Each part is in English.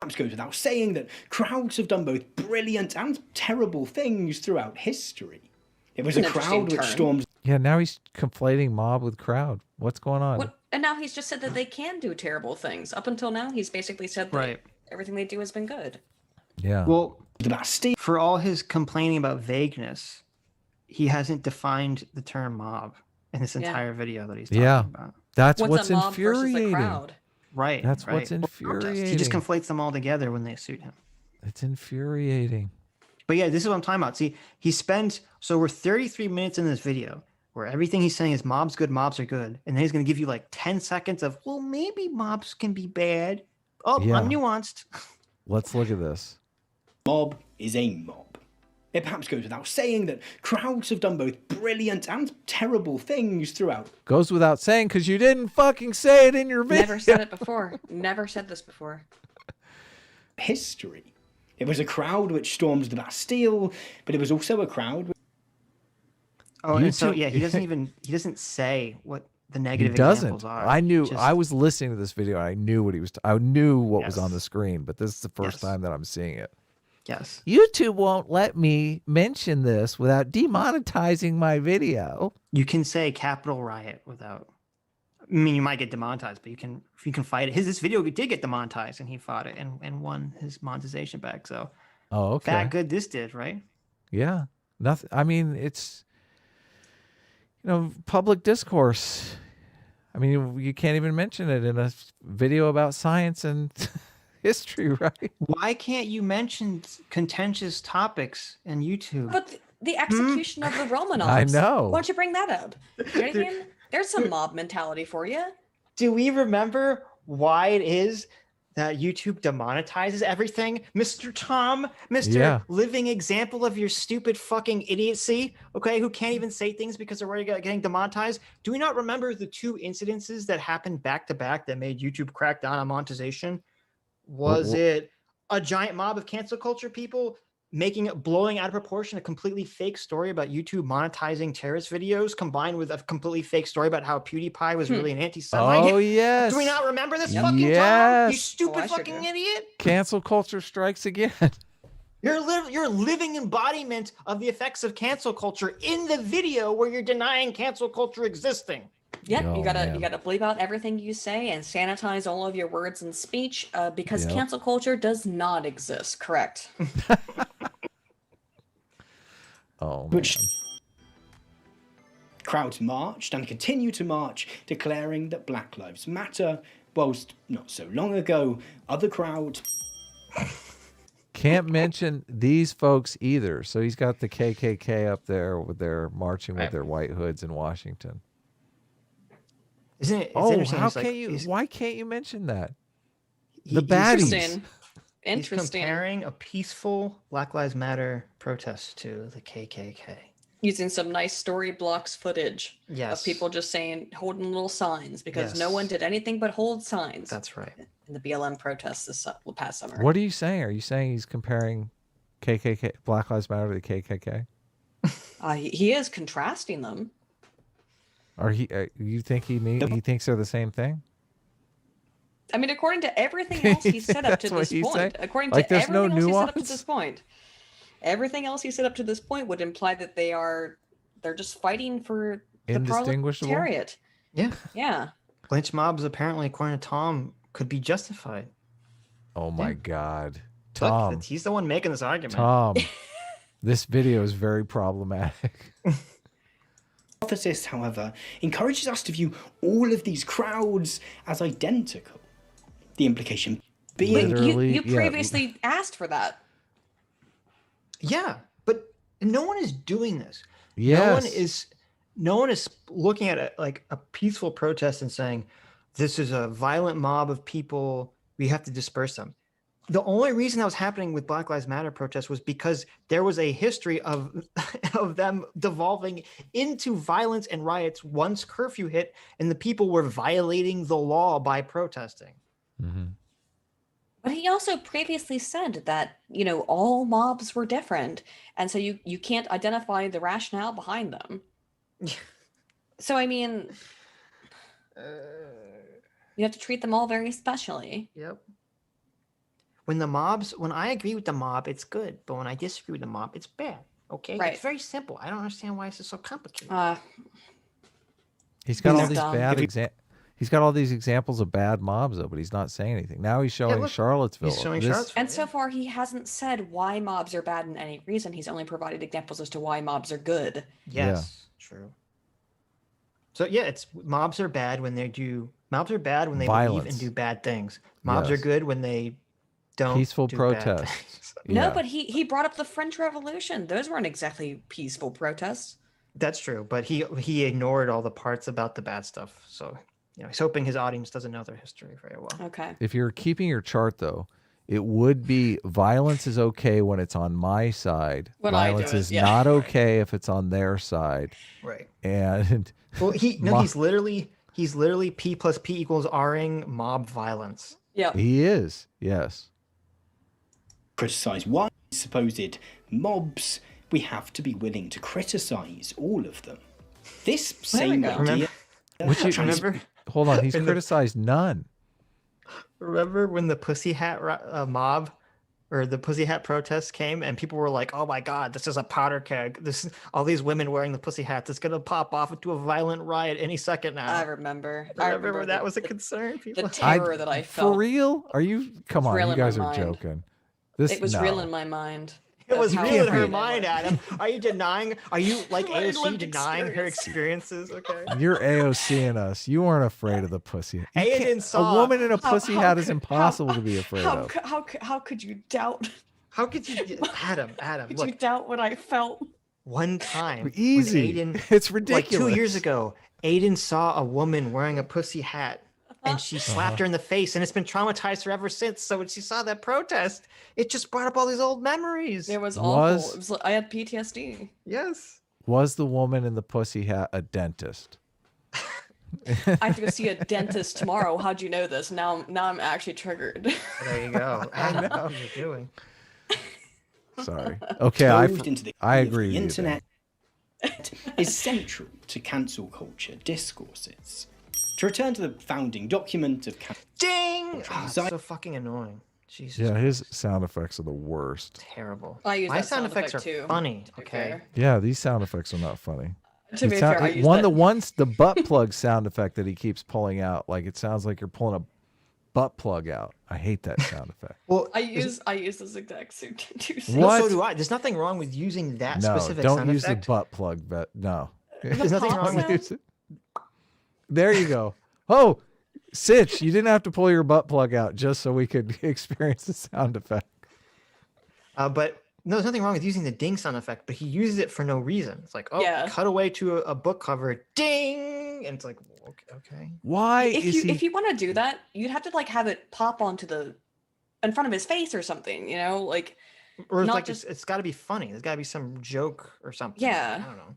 Perhaps goes without saying that crowds have done both brilliant and terrible things throughout history. It was a crowd which stormed. Yeah, now he's conflating mob with crowd. What's going on? What? And now he's just said that they can do terrible things. Up until now, he's basically said that everything they do has been good. Yeah. Well, for all his complaining about vagueness, he hasn't defined the term mob in this entire video that he's talking about. That's what's infuriating. Right. That's what's infuriating. He just conflates them all together when they suit him. It's infuriating. But yeah, this is what I'm talking about. See, so we're 33 minutes in this video where everything he's saying is mobs good, mobs are good. And then he's going to give you like 10 seconds of, well, maybe mobs can be bad. Oh, yeah. I'm nuanced. Let's look at this. Mob is a mob. It perhaps goes without saying that crowds have done both brilliant and terrible things throughout. Goes without saying because you didn't fucking say it in your video. Never said it before. Never said this before. History. It was a crowd which stormed the Bastille, but it was also a crowd. And so yeah, he doesn't say what the negative examples are. I was listening to this video. And I knew what he was. I knew what was on the screen, but this is the first time that I'm seeing it. Yes. YouTube won't let me mention this without demonetizing my video. You can say capital riot without. I mean, you might get demonetized, but you can fight it. This video did get demonetized, and he fought it and won his monetization back. So, that good this did, right? Yeah. Nothing. I mean, it's public discourse. I mean, you can't even mention it in a video about science and history, right? Why can't you mention contentious topics in YouTube? But the execution of the Romanovs. I know. Why don't you bring that up? You know what I mean? There's some mob mentality for you. Do we remember why it is that YouTube demonetizes everything? Mr. Tom, Mr. Living example of your stupid fucking idiocy, okay, who can't even say things because they're already getting demonetized. Do we not remember the two incidences that happened back to back that made YouTube crack down on monetization? Was it a giant mob of cancel culture people blowing out of proportion a completely fake story about YouTube monetizing terrorist videos combined with a completely fake story about how PewDiePie was really an anti-Semite? Oh, yes. Do we not remember this fucking time? You stupid fucking idiot. Cancel culture strikes again. You're a living embodiment of the effects of cancel culture in the video where you're denying cancel culture existing. Yep, you gotta bleep out everything you say and sanitize all of your words and speech because cancel culture does not exist. Correct. Which crowds marched and continue to march, declaring that Black Lives Matter, whilst not so long ago, other crowds. Can't mention these folks either. So he's got the KKK up there with their marching with their white hoods in Washington. Isn't it? Why can't you mention that? The baddies. Interesting. He's comparing a peaceful Black Lives Matter protest to the KKK. Using some nice story blocks footage of people just holding little signs because no one did anything but hold signs. That's right. In the BLM protests this past summer. What are you saying? Are you saying he's comparing KKK, Black Lives Matter to the KKK? He is contrasting them. Or you think he thinks they're the same thing? I mean, according to everything else he said up to this point, everything else he said up to this point would imply that they're just fighting for the proletariat. Yeah. Yeah. Lynch mobs apparently, according to Tom, could be justified. Oh my God. Tom. Look, he's the one making this argument. Tom, this video is very problematic. Hypothesis, however, encourages us to view all of these crowds as identical. The implication being you previously asked for that. Yeah, but no one is doing this. Yes. No one is looking at it like a peaceful protest and saying, this is a violent mob of people, we have to disperse them. The only reason that was happening with Black Lives Matter protests was because there was a history of them devolving into violence and riots once curfew hit and the people were violating the law by protesting. Mm-hmm. But he also previously said that, all mobs were different. And so you can't identify the rationale behind them. So, I mean, you have to treat them all very specially. Yep. when I agree with the mob, it's good, but when I disagree with the mob, it's bad. Okay, Right. It's very simple. I don't understand why this is so complicated. He's got all He's these dumb. bad He's got all these examples of bad mobs though, but he's not saying anything. Now he's showing look, Charlottesville. he's showing This- Charlottesville. And so far, he hasn't said why mobs are bad in any reason. He's only provided examples as to why mobs are good. Yes, true. So yeah, it's mobs are bad when they believe and Violence. do bad things. Mobs are Yes. good when they don't Peaceful do bad protests. things. No, Yeah. but he brought up the French Revolution. Those weren't exactly peaceful protests. That's true, but he ignored all the parts about the bad stuff. So he's hoping his audience doesn't know their history very well. Okay. If you're keeping your chart though, it would be violence is okay when it's on my side. When I do Violence it, is yeah. not okay if it's on their side. Right. And Well, Mo- he's literally P plus P equals Ring mob violence. Yeah. he is. Yes. Criticise one supposed mobs, we have to be willing to criticise all of them. This There we same go. idea. Which you Remember? hold on, he's In the- criticized none. Remember when the Pussy Hat mob or the Pussy Hat protests came and people were like, "Oh my God, this is a powder keg. All these women wearing the pussy hats. It's gonna pop off into a violent riot any second now." I remember. Remember when that the- was a the- concern? The People. terror that I felt. For real? Are you? Come on, real you in my guys are mind. joking. This It was no. real in my mind. It was Of how real in her afraid I mind, was. Adam. Are you denying? Are you like My AOC lived denying her experience. experiences? Okay. You're AOCing us. You weren't afraid of the pussy. You Aiden can't- saw- a woman in a How- pussy how hat is could- impossible how- to be afraid How, of. how could you doubt? How could you, Adam? Could Look, you doubt what I felt? one time, when Easy. Aiden, It's like ridiculous. 2 years ago, Aiden saw a woman wearing a pussy hat and she slapped her in the face, and it's been traumatized her ever since. So when she saw that protest, it just brought up all these old memories. It was Was- awful. It was, I had PTSD. Yes. Was the woman in the pussy hat a dentist? I have to go see a dentist tomorrow. How'd you know this? Now I'm actually triggered. There you go. Adam, what are you doing? Sorry. Okay, I Exposed into the I key of agree the with you there. internet is central to cancel culture discourses. To return to the founding document of Ding! Oh, it's so- so fucking annoying. Jesus. Yeah, his sound effects are the worst. Terrible. I use My that sound sound effects are effect too, funny. to be Okay. fair. Yeah, these sound effects are not funny. To be It fair, sound- I use one that. the ones the butt plug sound effect that he keeps pulling out, like it sounds like you're pulling a butt plug out. I hate that sound effect. Well, I use this exact same too. no, What? so do I. There's nothing wrong with using that No, specific don't sound use effect. the butt plug. But no, There's nothing pop wrong with sound? Use it. There you go. Oh, Sitch, you didn't have to pull your butt plug out just so we could experience the sound effect. But no, there's nothing wrong with using the ding sound effect, but he uses it for no reason. It's like, oh, Yeah. cut away to a book cover, ding, and it's like, okay. Why If is you he? if you want to do that, you'd have to like have it pop onto the in front of his face or something. You know, like Or it's Not like just- it's got to be funny. There's got to be some joke or something. Yeah. I don't know.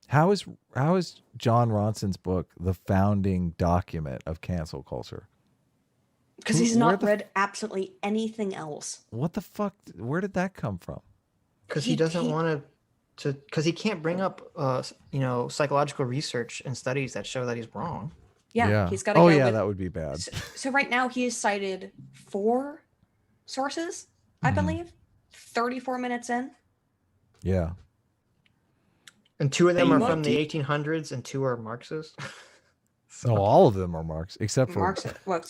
How is John Ronson's book the founding document of cancel culture? because Who- he's where not the- read absolutely anything else. What the fuck? Where did that come from? Because he He- doesn't he- want to, because he can't bring up, psychological research and studies that show that he's wrong. Yeah, he's got to Oh go yeah, with. that would be bad. So right now he has cited 4 sources, I Mhm. believe. 34 minutes in. Yeah. And 2 of them are Hey, from the Marty. 1800s, and 2 are Marxists. No, all of them are Marx, except for Marx, well,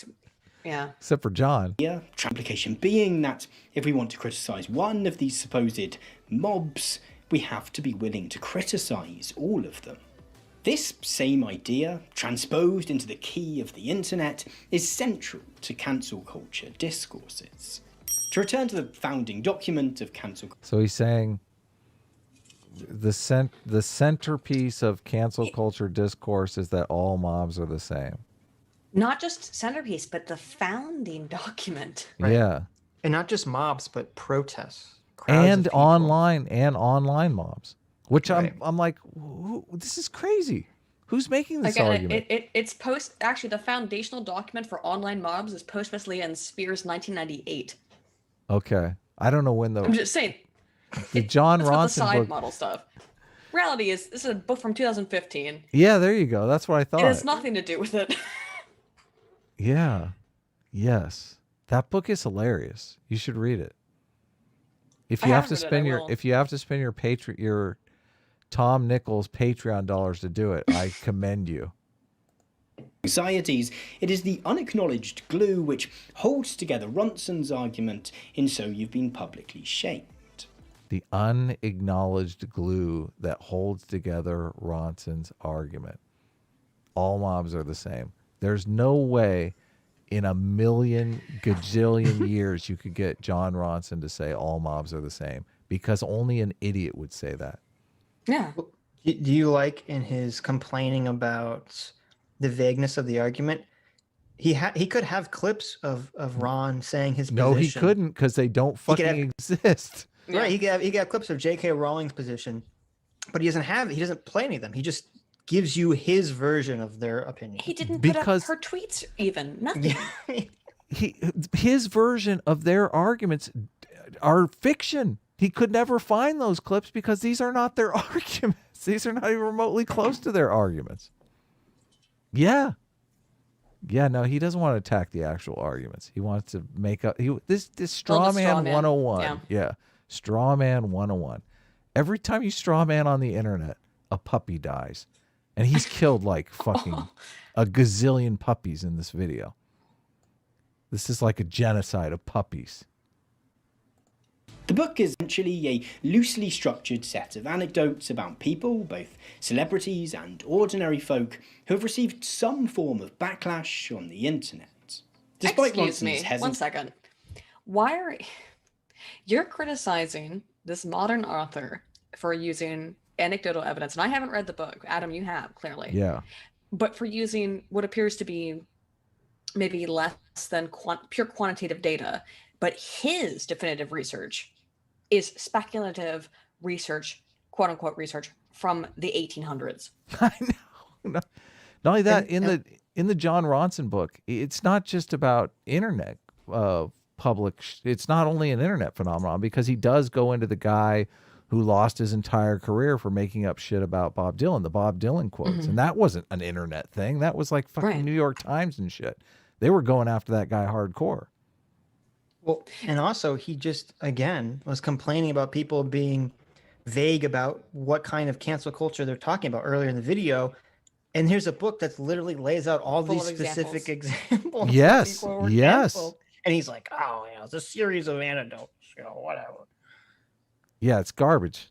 yeah. except for John. implication being that if we want to criticise one of these supposed mobs, we have to be willing to criticise all of them. This same idea, transposed into the key of the internet, is central to cancel culture discourses. To return to the founding document of cancel culture, So he's saying the centerpiece of cancel culture discourse is that all mobs are the same. Not just centerpiece, but the founding document. Right. Yeah. And not just mobs, but protests. Crowds of And people. online mobs, which Right. I'm like, this is crazy. Who's making this Again, argument? it's post. Actually, the foundational document for online mobs is post Wesley and Spears 1998. Okay, I don't know when I'm the just saying. John That's what the Ronson side book. model stuff. Reality is, this is a book from 2015. Yeah, there you go. That's what I thought. It has nothing to do with it. Yeah. Yes. That book is hilarious. You should read it. If I you have haven't to read it, spend I your will. if you have to spend your Tom Nichols Patreon dollars to do it, I commend you. Anxieties, it is the unacknowledged glue which holds together Ronson's argument in So You've Been Publicly Shamed. The unacknowledged glue that holds together Ronson's argument. All mobs are the same. There's no way in a million gajillion years you could get John Ronson to say all mobs are the same, because only an idiot would say that. Yeah. Do you like in his complaining about the vagueness of the argument? He could have clips of Ron saying his position. No, he couldn't, because they don't fucking exist. Right, he could have clips of J.K. Rowling's position, but he doesn't play any of them. He just gives you his version of their opinion. He didn't put up Because- her tweets even. Nothing. His version of their arguments are fiction. He could never find those clips because these are not their arguments. These are not even remotely close to their arguments. Yeah. Yeah, no, he doesn't want to attack the actual arguments. He wants to make up this straw man 101. Yeah. Straw man 101. Every time you straw man on the internet, a puppy dies. And he's killed like fucking a gazillion puppies in this video. This is like a genocide of puppies. The book is essentially a loosely structured set of anecdotes about people, both celebrities and ordinary folk, who have received some form of backlash on the internet. Despite Excuse Ronson's me, hesitation. one second. Why are you're criticizing this modern author for using anecdotal evidence? And I haven't read the book. Adam, you have, clearly. Yeah. But for using what appears to be maybe less than pure quantitative data, but his definitive research is speculative research, quote unquote research from the 1800s. I know. Not only that, in the John Ronson book, it's not just about internet it's not only an internet phenomenon, because he does go into the guy who lost his entire career for making up shit about Bob Dylan, the Bob Dylan quotes. And that wasn't an internet thing. That was like fucking New York Times and shit. They were going after that guy hardcore. Well, and also he just, again, was complaining about people being vague about what kind of cancel culture they're talking about earlier in the video. And here's a book that literally lays out all Full these of specific examples. of Yes, people who were yes. canceled. And he's like, oh, it's a series of anecdotes, whatever. Yeah, it's garbage.